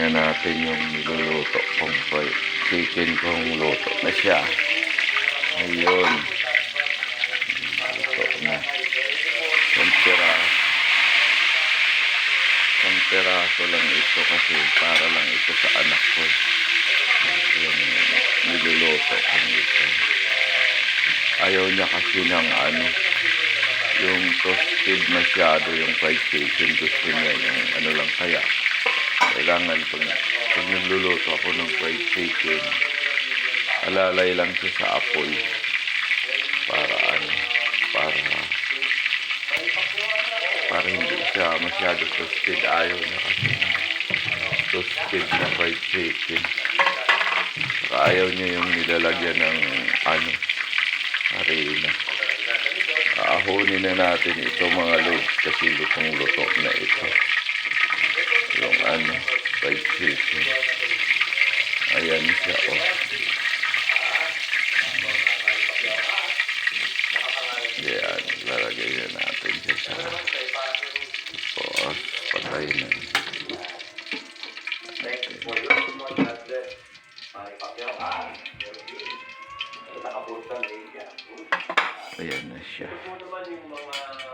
na natin yung niluluto kong fried chicken kong luto na siya. Ayun. Luto na. Isang piraso lang ito kasi para lang ito sa anak ko. Yung niluluto kong ito. Ayaw niya kasi ng yung toasted masyado yung fried chicken. Gusto niya yung lang, kaya kailangan pag nagluluto ako ng fried chicken, alalay lang siya sa apoy para hindi siya masyado toasted. Ayaw niya kasi toasted na fried chicken. Saka ayaw niya yung nilalagyan ng harina. Aahonin na natin ito mga lods kasi lutong-luto na ito. Yung fried chicken. Ayan siya, oh. Ayan, lalagay na natin siya sa tapos patay na. Ayan na siya.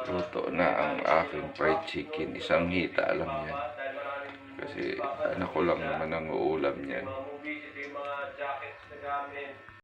Luto na ang aking fried chicken. Isang hita lang yan. Kasi anak ko lang naman ang uulam niyan.